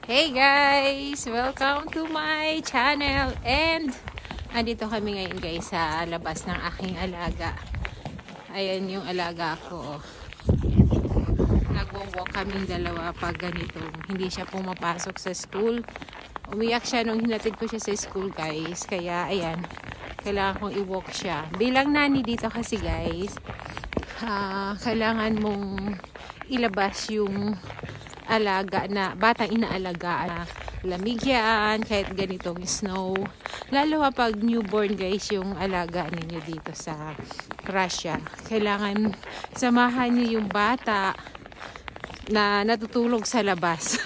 Hey guys! Welcome to my channel and andito kami ngayon guys sa labas ng aking alaga. Ayan yung alaga ko. Nagwo-walk kaming dalawa pag ganito. Hindi siya pumapasok sa school. Umiyak siya nung hinatid ko siya sa school guys. Kaya ayan, kailangan kong i-walk siya. Bilang nani dito kasi guys, kailangan mong ilabas yung alaga na batang inaalagaan na lamig yan, kahit ganitong snow. Lalo kapag newborn guys yung alaga ninyo dito sa Russia. Kailangan samahan niyo yung bata na natutulog sa labas.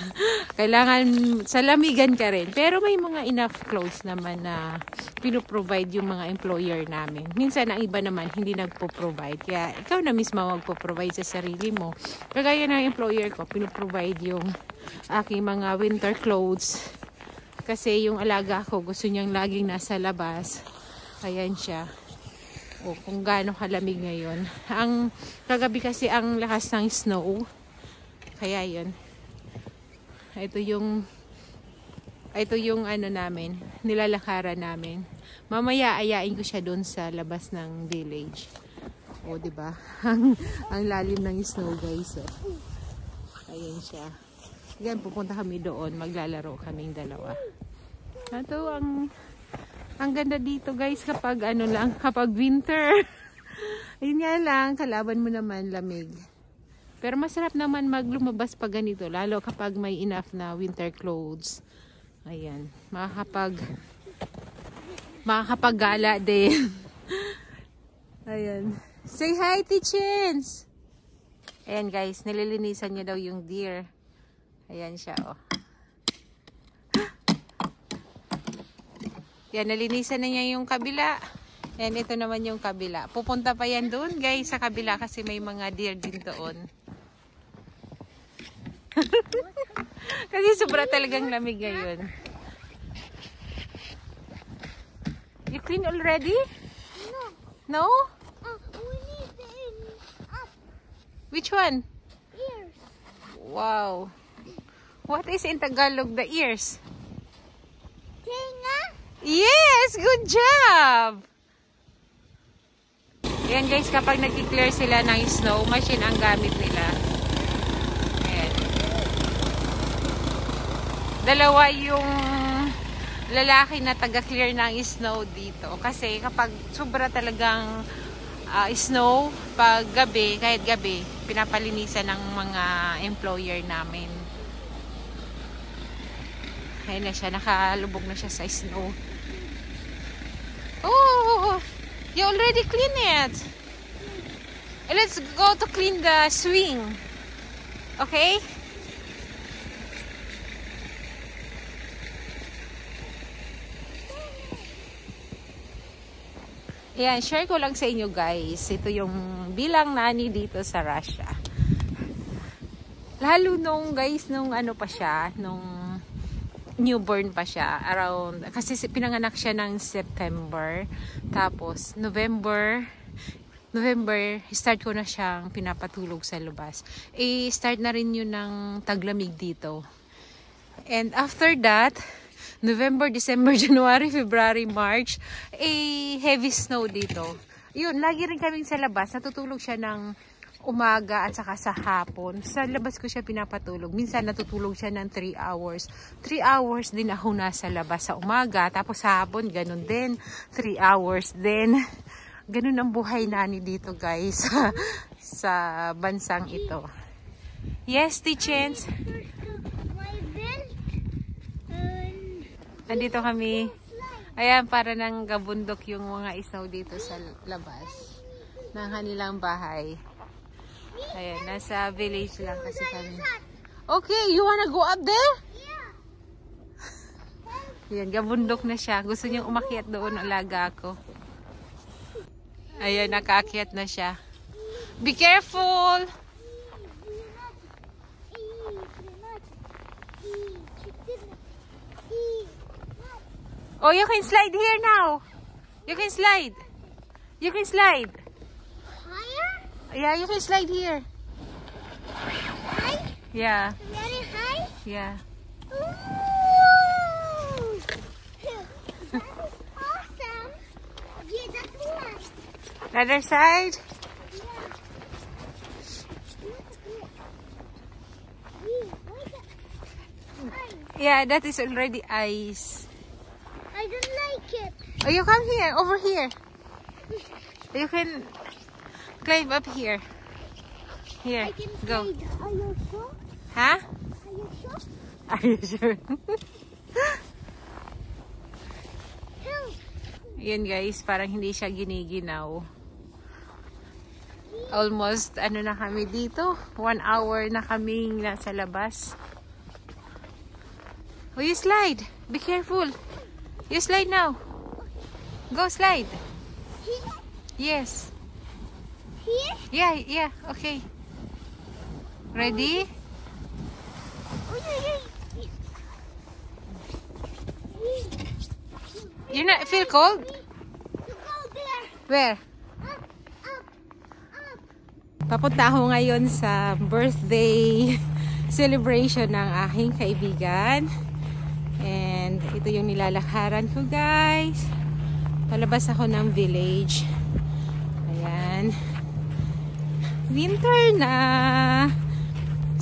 Kailangan sa lamigan ka rin. Pero may mga enough clothes naman na pinoprovide yung mga employer namin. Minsan ang iba naman hindi nagpo-provide. Kaya ikaw na mismo magpo-provide sa sarili mo. Kagaya ng employer ko, pinoprovide yung aking mga winter clothes. Kasi yung alaga ko gusto niyang laging nasa labas. Ayan siya. O kung gaano kalamig ngayon. Ang kagabi kasi ang lakas ng snow. Kaya yun. Ito yung ano namin, nilalakaran namin. Mamaya ayain ko siya doon sa labas ng village. O, di ba? ang lalim ng snow, guys. Oh. Ayan siya. Yan, pupunta kami doon, maglalaro kaming dalawa. Ito ang ganda dito, guys, kapag ano lang, kapag winter. Ayun nga lang, kalaban mo naman lamig. Pero masarap naman maglumabas pag ganito, lalo kapag may enough na winter clothes. Ayan, makakapaggala din. Ayan. Say hi, Tichins! Ayan guys, nililinisan niya daw yung deer. Ayan siya, oh. Yan, nalinisan na niya yung kabila. Ayan, ito naman yung kabila. Pupunta pa yan doon guys, sa kabila kasi may mga deer din doon. Kasi sobra talagang lamig ngayon. You clean already? No. No? We need the up. Which one? Ears. Wow. What is in Tagalog the ears? Tinga. Yes! Good job! Yan guys, kapag nag-clear sila ng snow, machine ang gamit nila. Dalawa yung lalaki na taga-clear ng snow dito. Kasi kapag sobra talagang snow, pag gabi, kahit gabi, pinapalinisan ng mga employer namin. Ayun na siya, nakalubog na siya sa snow. Oh, you already clean it. Let's go to clean the swing. Okay? Ayan, share ko lang sa inyo guys. Ito yung bilang nani dito sa Russia. Lalo nung guys, nung ano pa siya, nung newborn pa siya. Around, kasi pinanganak siya ng September. Tapos, November, start ko na siyang pinapatulog sa labas. Start na rin yun ng taglamig dito. And after that, November, December, January, February, March, heavy snow dito. Yun, lagi rin kaming sa labas. Natutulog siya ng umaga at saka sa hapon. Sa labas ko siya pinapatulog. Minsan natutulog siya ng 3 hours. 3 hours din ako nasa labas sa umaga. Tapos sa hapon, ganun din. 3 hours din. Ganun ang buhay nani dito guys. Sa bansang ito. Yes, Tichens. Nandito kami. Ayan, para nang gabundok yung mga snow dito sa labas ng kanilang bahay. Ayan, nasa village lang kasi kami. Okay, you wanna go up there? Ayan, gabundok na siya. Gusto niyang umakyat doon, alaga ko. Ayan, nakaakyat na siya. Be careful! Oh, you can slide here now. You can slide. You can slide. Higher? Yeah, you can slide here. High? Yeah. Very high? Yeah. Ooh! That is awesome. Yeah, that's one. Other side? Yeah, that is already ice. I don't like it. Oh, you come here, over here. You can climb up here. Here, I can go. slide. Are you sure? Huh? Are you sure? Are you sure? Help. Yun guys, parang hindi siya giniginaw. Almost, ano na kami dito? 1 hour na kaming nasa labas. Oh, you slide. Be careful. You slide now. Go slide. Here? Yes. Here? Yeah, yeah. Okay. Ready? You not feel cold? You go there. Where? Up, up, up. Papunta ako ngayon sa birthday celebration ng aking kaibigan. And ito yung nilalakaran ko guys. Palabas ako ng village. Ayan. Winter na.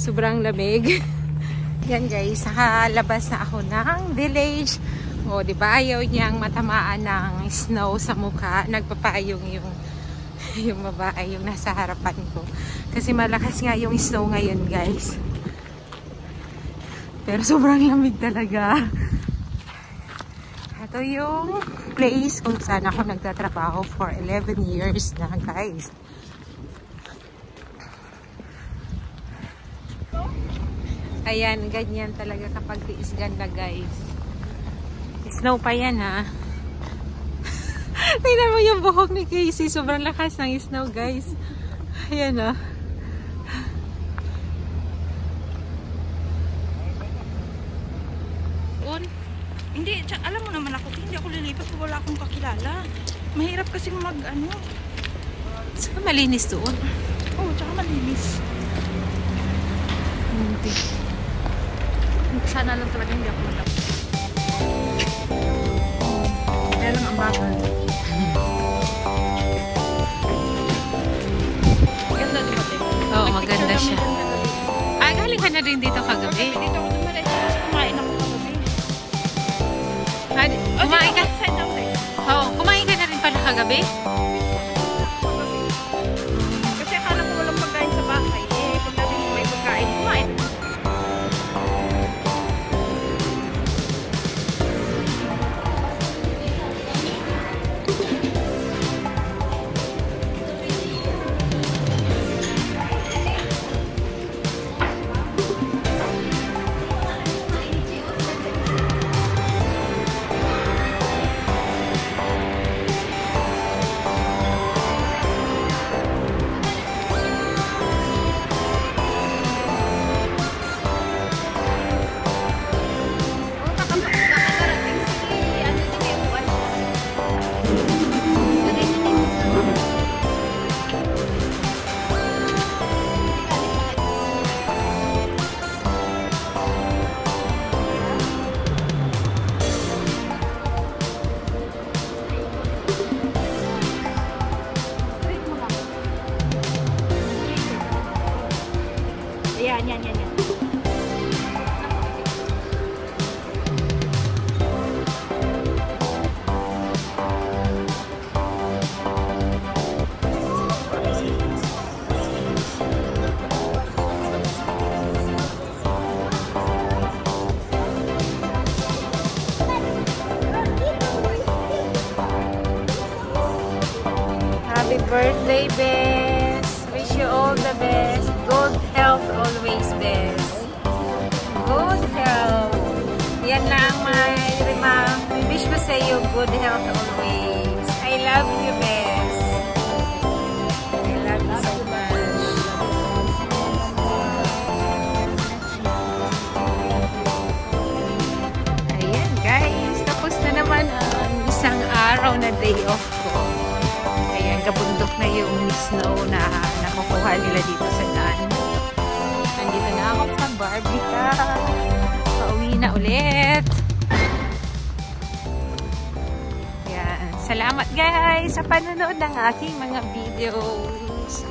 Sobrang lamig. Yan guys, nakalabas na ako ng village. O, di ba ayaw niyang matamaan ng snow sa mukha. Nagpapayong yung babae, yung nasa harapan ko. Kasi malakas nga yung snow ngayon guys. Pero sobrang lamig talaga. Ito yung place kung saan ako nagtatrabaho for 11 years na guys. Ayan, ganyan talaga kapag tiis ganda guys. Snow pa yan ha. Tingnan mo yung buhok ni Casey. Sobrang lakas ng snow guys. Ayan ha. Hindi, alam mo naman ako, hindi ako lilipat kung wala akong kakilala. Mahirap kasi mag-ano. Saka malinis doon. Oo, tsaka malinis. Hindi. Sana lang talaga hindi ako mag-up. Kaya lang ang bagal. Ganda di ba, Tek? Oo, maganda siya. Ah, galing ka na rin dito kagabi. Dito ako dumaretso kasi kumain ako kagabi. Kumain ka? Outside daw, Tek. Oo, kumain ka na rin pala kagabi? Kasi akala ko walang pagkain sa bahay. Eh, pagdating may pagkain, kumain. Yan. Happy birthday, Bess! Wish you all the best. Good health always, Bess. Good health. Yan lang my wish ko sa iyo. Good health always. I love you, Bess. I love you so much. Ayan, guys. Tapos na naman ang isang araw na day off ko. Ayan, kabundok na yung snow na nakukuha nila dito sa daan. Nandito na ako sa Barbita. Pauwi na ulit. Yan. Salamat guys sa panonood ng aking mga videos.